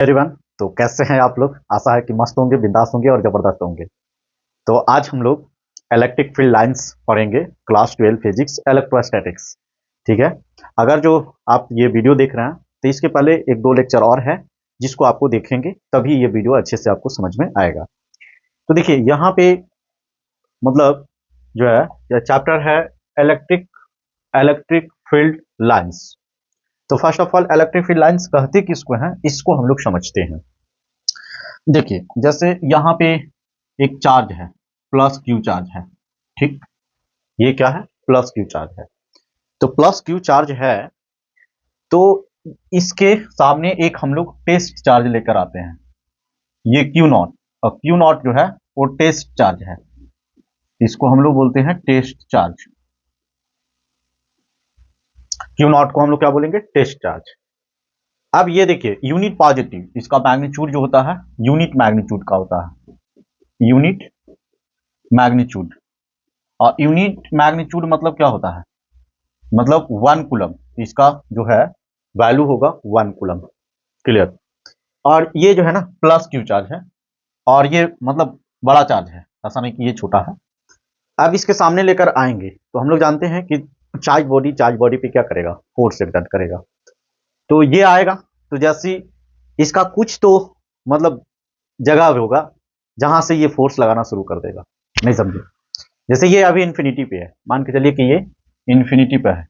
Everyone. तो कैसे हैं आप लोग? आशा है कि मस्त होंगे, बिंदास होंगे और जबरदस्त होंगे। तो आज हम लोग इलेक्ट्रिक फील्ड लाइंस पढ़ेंगे, क्लास 12 फिजिक्स इलेक्ट्रोस्टैटिक्स। ठीक है। अगर जो आप ये वीडियो देख रहे हैं तो इसके पहले एक दो लेक्चर और है जिसको आपको देखेंगे तभी ये वीडियो अच्छे से आपको समझ में आएगा। तो देखिए यहाँ पे मतलब जो है यह चैप्टर है इलेक्ट्रिक इलेक्ट्रिक फील्ड लाइंस। तो first of all electric field lines कहते किसको हैं, इसको हम लोग समझते हैं। देखिए जैसे यहाँ पे एक चार्ज है, प्लस क्यू चार्ज है। ठीक, ये क्या है? प्लस क्यू चार्ज है। तो प्लस क्यू चार्ज है तो इसके सामने एक हम लोग टेस्ट चार्ज लेकर आते हैं, ये क्यू नॉट। और क्यू नॉट जो है वो टेस्ट चार्ज है, इसको हम लोग बोलते हैं टेस्ट चार्ज। क्यू नॉट को हम लोग क्या बोलेंगे? Test charge. अब ये देखिए यूनिट पॉजिटिव, इसका मैग्नीट्यूड जो होता है यूनिट मैग्नीट्यूड का होता है, यूनिट मैग्नीट्यूड। और यूनिट मैग्नीट्यूड मतलब क्या होता है? मतलब 1 कूलम, इसका जो है वैल्यू होगा 1 कूलम। क्लियर? और ये जो है ना प्लस क्यू चार्ज है, और ये मतलब बड़ा चार्ज है, ऐसा नहीं कि ये छोटा है। अब इसके सामने लेकर आएंगे तो हम लोग जानते हैं कि चार्ज बॉडी पे क्या करेगा? फोर्स एक्सर्ट करेगा। तो ये आएगा तो जैसे इसका कुछ तो मतलब जगह होगा जहां से ये फोर्स लगाना शुरू कर देगा। नहीं समझे? जैसे ये अभी इन्फिनिटी पे है, मान के चलिए कि ये इन्फिनिटी पे है।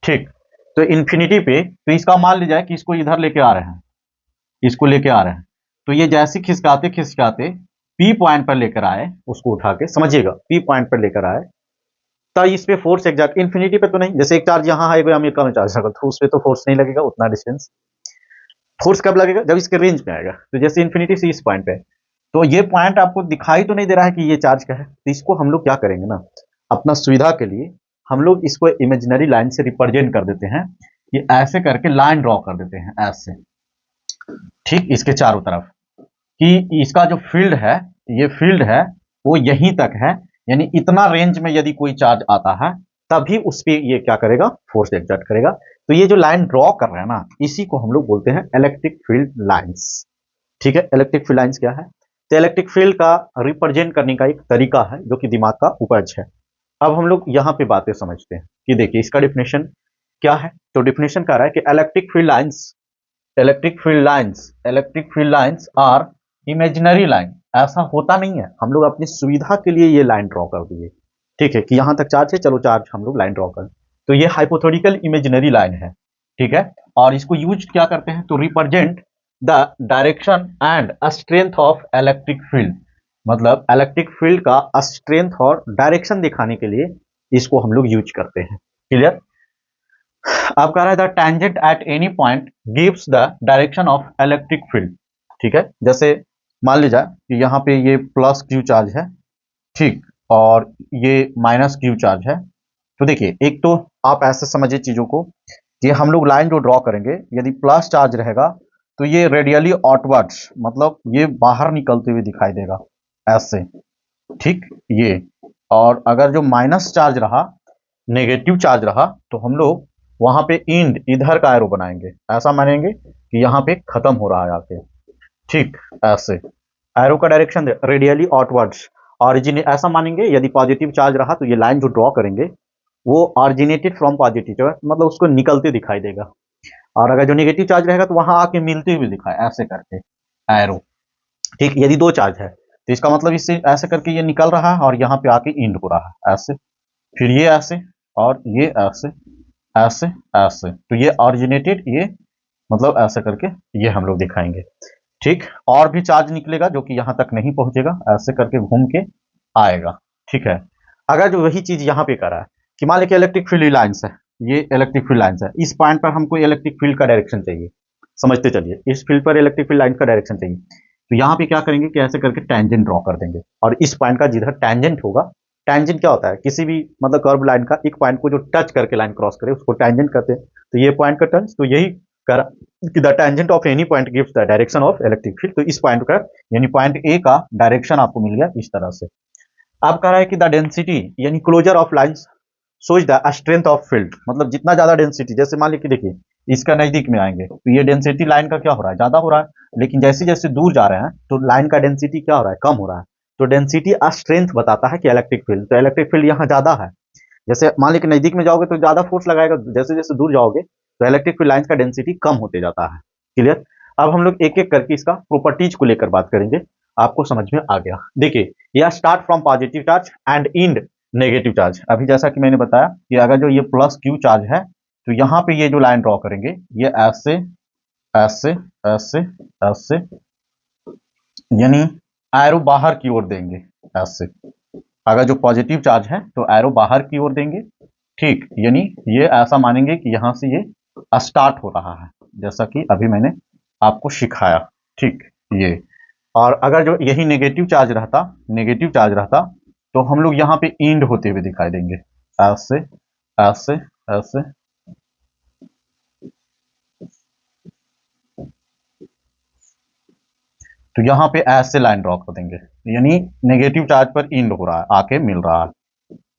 ठीक, तो इन्फिनिटी पे तो इसका मान लिया जाए कि इसको इधर लेके आ रहे हैं, इसको लेके आ रहे हैं। तो ये जैसे खिसकाते खिसकाते पी पॉइंट पर लेकर आए, उसको उठा के समझिएगा पी पॉइंट पर लेकर आए, तो इस पे फोर्स एग्जैक्ट इन्फिनिटी पे तो नहीं। जैसे एक चार्ज यहाँ है, अमेरिका में चार्ज है, तो उस पे तो फोर्स नहीं लगेगा उतना डिस्टेंस। फोर्स कब लगेगा? जब इसके रेंज में आएगा। तो जैसे इन्फिनिटी से इस पॉइंट पे, तो ये पॉइंट आपको दिखाई तो नहीं दे रहा है कि ये चार्ज का है, तो इसको हम लोग क्या करेंगे ना, अपना सुविधा के लिए हम लोग इसको इमेजिनरी लाइन से रिप्रेजेंट कर देते हैं। ये ऐसे करके लाइन ड्रॉ कर देते हैं ऐसे, ठीक, इसके चारों तरफ, कि इसका जो फील्ड है, ये फील्ड है वो यहीं तक है, यानी इतना रेंज में यदि कोई चार्ज आता है तभी उस पर ये क्या करेगा? फोर्स एक्सर्ट करेगा। तो ये जो लाइन ड्रॉ कर रहे हैं ना, इसी को हम लोग बोलते हैं इलेक्ट्रिक फील्ड लाइंस। ठीक है, इलेक्ट्रिक फील्ड लाइंस क्या है? तो इलेक्ट्रिक फील्ड का रिप्रेजेंट करने का एक तरीका है जो कि दिमाग का उपज है। अब हम लोग यहाँ पे बातें समझते हैं कि देखिए इसका डिफिनेशन क्या है। तो डिफिनेशन कह रहा है कि electric field lines are imaginary line. ऐसा होता नहीं है, हम लोग अपनी सुविधा के लिए ये लाइन ड्रॉ कर दिए। ठीक है, कि यहां तक चार्ज है, चलो चार्ज हम लोग लाइन ड्रॉ कर। तो ये हाइपोथेटिकल इमेजिनरी लाइन है। ठीक है, और इसको यूज क्या करते हैं? तो represent the direction and strength of electric field. मतलब इलेक्ट्रिक फील्ड का स्ट्रेंथ और डायरेक्शन दिखाने के लिए इसको हम लोग यूज करते हैं। क्लियर? अब कह रहा है the tangent at any point gives the direction of electric field. ठीक है, जैसे मान लीजिए कि यहाँ पे ये प्लस क्यू चार्ज है, ठीक, और ये माइनस क्यू चार्ज है। तो देखिए एक तो आप ऐसे समझिए चीजों को कि हम लोग लाइन जो ड्रॉ करेंगे, यदि प्लस चार्ज रहेगा तो ये रेडियली आउटवर्ड्स, मतलब ये बाहर निकलते हुए दिखाई देगा ऐसे। ठीक, ये, और अगर जो माइनस चार्ज रहा, नेगेटिव चार्ज रहा, तो हम लोग वहां पे इंड इधर का एरो बनाएंगे, ऐसा मानेंगे कि यहाँ पे खत्म हो रहा है आके। ठीक, ऐसे एरो का डायरेक्शन रेडियली आउटवर्ड्स, ऑरिजिनेट, ऐसा मानेंगे यदि पॉजिटिव चार्ज रहा तो ये लाइन जो ड्रॉ करेंगे वो ऑरिजिनेटेड फ्रॉम पॉजिटिव, मतलब उसको निकलते दिखाई देगा। और अगर जो नेगेटिव चार्ज रहेगा तो वहां आके मिलते हुए दिखाए ऐसे करके एरो। ठीक, यदि दो चार्ज है तो इसका मतलब इससे ऐसे करके ये निकल रहा है और यहाँ पे आके इंड हो रहा है ऐसे, फिर ये ऐसे, और ये ऐसे, ऐसे, ऐसे, तो ये ऑरिजिनेटेड, ये मतलब ऐसे करके ये हम लोग दिखाएंगे। ठीक, और भी चार्ज निकलेगा जो कि यहां तक नहीं पहुंचेगा, ऐसे करके घूम के आएगा। ठीक है, अगर जो वही चीज यहाँ पे करा है कि मान लीजिए इलेक्ट्रिक फील्ड लाइन्स है, ये इलेक्ट्रिक फील्ड लाइन्स है, इस पॉइंट पर हमको इलेक्ट्रिक फील्ड का डायरेक्शन चाहिए। समझते चलिए, इस फील्ड पर इलेक्ट्रिक फील्ड लाइन का डायरेक्शन चाहिए, तो यहाँ पे क्या करेंगे कि ऐसे करके टेंजेंट ड्रॉ कर देंगे, और इस पॉइंट का जिधर टेंजेंट होगा, टेंजेंट क्या होता है? किसी भी मतलब कर्व लाइन का एक पॉइंट को जो टच करके लाइन क्रॉस करे उसको टेंजेंट कहते हैं। तो ये पॉइंट का टच, तो यही कर कि the tangent of any point gives the direction of electric field. तो इस पॉइंट का यानी पॉइंट ए का डायरेक्शन आपको मिल गया इस तरह से। अब कह रहा है कि द डेंसिटी यानी closer of lines shows the strength of field. मतलब जितना ज्यादा डेंसिटी, जैसे मान लीजिए कि देखिए इसका नजदीक में आएंगे तो ये डेंसिटी लाइन का क्या हो रहा है, ज्यादा हो रहा है, लेकिन जैसे जैसे दूर जा रहे हैं तो लाइन का डेंसिटी क्या हो रहा है, कम हो रहा है। तो डेंसिटी स्ट्रेंथ बताता है कि इलेक्ट्रिक फील्ड, तो इलेक्ट्रिक फील्ड यहाँ ज्यादा है। जैसे मान लीजिए नजदीक में जाओगे तो ज्यादा फोर्स लगाएगा, जैसे जैसे दूर जाओगे तो इलेक्ट्रिक फील्ड लाइंस का डेंसिटी कम होते जाता है। क्लियर। अब हम लोग एक एक करके इसका प्रॉपर्टीज को लेकर बात करेंगे, आपको समझ में आ गया। देखिए यह start from positive charge and end negative charge. अभी जैसा कि मैंने बताया कि अगर जो ये प्लस क्यू चार्ज है तो यहाँ पे ये जो लाइन ड्रॉ करेंगे ये ऐसे ऐसे ऐसे ऐसे, यानी एरो बाहर की ओर देंगे ऐसे। अगर जो पॉजिटिव चार्ज है तो एरो बाहर की ओर देंगे, ठीक, यानी ये ऐसा मानेंगे कि यहां से ये स्टार्ट हो रहा है, जैसा कि अभी मैंने आपको सिखाया, ठीक ये। और अगर जो यही नेगेटिव चार्ज रहता, नेगेटिव चार्ज रहता तो हम लोग यहाँ पे इंड होते हुए दिखाई देंगे, ऐसे ऐसे ऐसे। तो यहाँ पे ऐसे लाइन ड्रॉ कर देंगे, यानी नेगेटिव चार्ज पर इंड हो रहा है, आके मिल रहा है,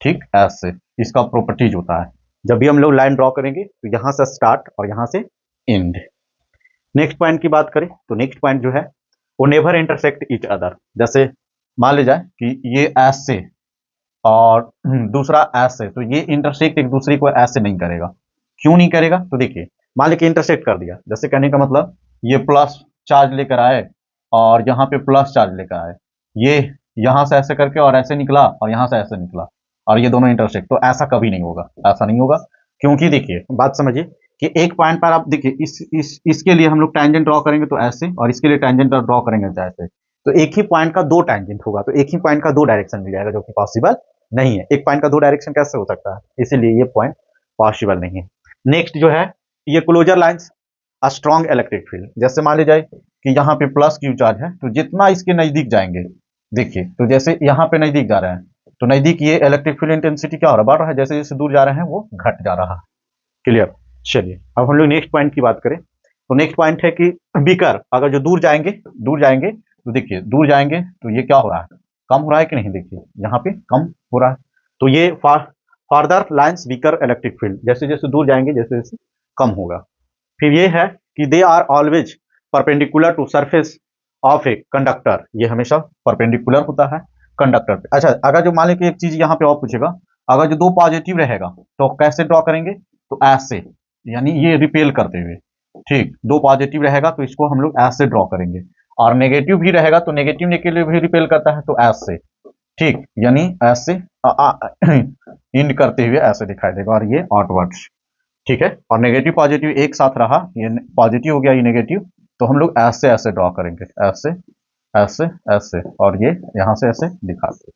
ठीक, ऐसे। इसका प्रॉपर्टीज होता है जब भी हम लोग लाइन ड्रॉ करेंगे तो यहां से स्टार्ट और यहां से एंड। नेक्स्ट पॉइंट की बात करें तो नेक्स्ट पॉइंट जो है वो नेवर इंटरसेक्ट ईच अदर। जैसे मान ली जाए कि ये ऐसे और दूसरा ऐसे, तो ये इंटरसेक्ट एक दूसरे को ऐसे नहीं करेगा। क्यों नहीं करेगा, तो देखिए मान लीजिए इंटरसेक्ट कर दिया, जैसे कहने का मतलब ये प्लस चार्ज लेकर आए और यहाँ पे प्लस चार्ज लेकर आए, ये यहाँ से ऐसे करके और ऐसे निकला और यहाँ से ऐसे निकला और ये दोनों इंटरसेक्ट, तो ऐसा कभी नहीं होगा, ऐसा नहीं होगा। क्योंकि देखिए बात समझिए कि एक पॉइंट पर आप देखिए इसके लिए हम लोग टैंजेंट ड्रॉ करेंगे तो ऐसे, और इसके लिए टैंजेंट ड्रॉ करेंगे तो ऐसे, तो एक ही पॉइंट का दो टैंजेंट होगा, तो एक ही पॉइंट का दो डायरेक्शन मिल जाएगा, जो कि पॉसिबल नहीं है। एक पॉइंट का दो डायरेक्शन कैसे हो सकता है, इसीलिए ये पॉइंट पॉसिबल नहीं है। नेक्स्ट जो है ये closer lines a strong electric field. जैसे मान लीजिए कि यहाँ पे प्लस क्यू चार्ज है, तो जितना इसके नजदीक जाएंगे, देखिए तो जैसे यहाँ पे नजदीक जा रहे हैं तो नजदीक ये इलेक्ट्रिक फील्ड इंटेंसिटी क्या हो रहा है, बढ़ रहा है, जैसे जैसे दूर जा रहे हैं वो घट जा रहा है। क्लियर। चलिए अब हम लोग नेक्स्ट पॉइंट की बात करें तो नेक्स्ट पॉइंट है कि बीकर, अगर जो दूर जाएंगे, दूर जाएंगे तो देखिए दूर जाएंगे तो ये क्या हो रहा है, कम हो रहा है कि नहीं, देखिए यहाँ पे कम हो रहा है। तो ये farther lines beaker electric field, जैसे जैसे दूर जाएंगे जैसे जैसे कम होगा। फिर ये है कि they are always perpendicular to surface of a conductor, ये हमेशा परपेंडिकुलर होता है कंडक्टर पे। अच्छा अगर जो मान लीजिए एक चीज यहाँ पे और पूछेगा, अगर जो दो पॉजिटिव रहेगा तो कैसे ड्रॉ करेंगे, तो ऐसे, यानी ये रिपेल करते हुए, ठीक, दो पॉजिटिव रहेगा तो इसको हम लोग ऐसे ड्रॉ करेंगे, और नेगेटिव भी रहेगा तो नेगेटिव के लिए भी रिपेल करता है तो ऐसे, ठीक, यानी ऐसे इंड करते हुए ऐसे दिखाई देगा, और ये आउटवर्ड्स, ठीक है। और नेगेटिव पॉजिटिव एक साथ रहा, ये पॉजिटिव हो गया ये नेगेटिव, तो हम लोग ऐसे ऐसे ड्रॉ करेंगे, ऐसे ऐसे ऐसे, और ये यहां से ऐसे दिखाते,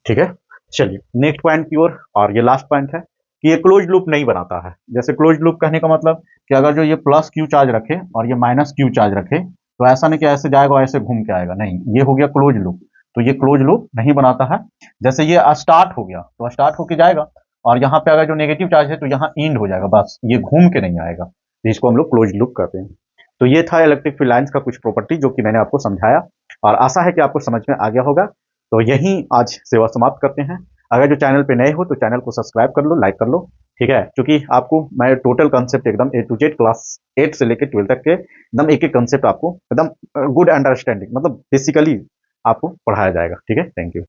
ठीक है। चलिए नेक्स्ट पॉइंट की ओर, और ये लास्ट पॉइंट है कि ये क्लोज लूप नहीं बनाता है। जैसे क्लोज लूप कहने का मतलब कि अगर जो ये प्लस क्यू चार्ज रखे और ये माइनस क्यू चार्ज रखे तो ऐसा नहीं कि ऐसे जाएगा और ऐसे घूम के आएगा, नहीं, ये हो गया क्लोज लूप, तो ये क्लोज लूप नहीं बनाता है। जैसे ये स्टार्ट हो गया तो स्टार्ट होके जाएगा, और यहाँ पे अगर जो नेगेटिव चार्ज है तो यहाँ इंड हो जाएगा, बस ये घूम के नहीं आएगा, जिसको हम लोग क्लोज लूप कहते हैं। तो ये था इलेक्ट्रिक फील्ड लाइंस का कुछ प्रॉपर्टी जो कि मैंने आपको समझाया, और आशा है कि आपको समझ में आ गया होगा। तो यही आज सेवा समाप्त करते हैं। अगर जो चैनल पे नए हो तो चैनल को सब्सक्राइब कर लो, लाइक कर लो, ठीक है, क्योंकि आपको मैं टोटल कंसेप्ट एकदम ए टू जेड क्लास 8 से लेकर 12 तक के एकदम एक एक कंसेप्ट आपको एकदम गुड अंडरस्टैंडिंग, मतलब बेसिकली आपको पढ़ाया जाएगा, ठीक है। Thank you.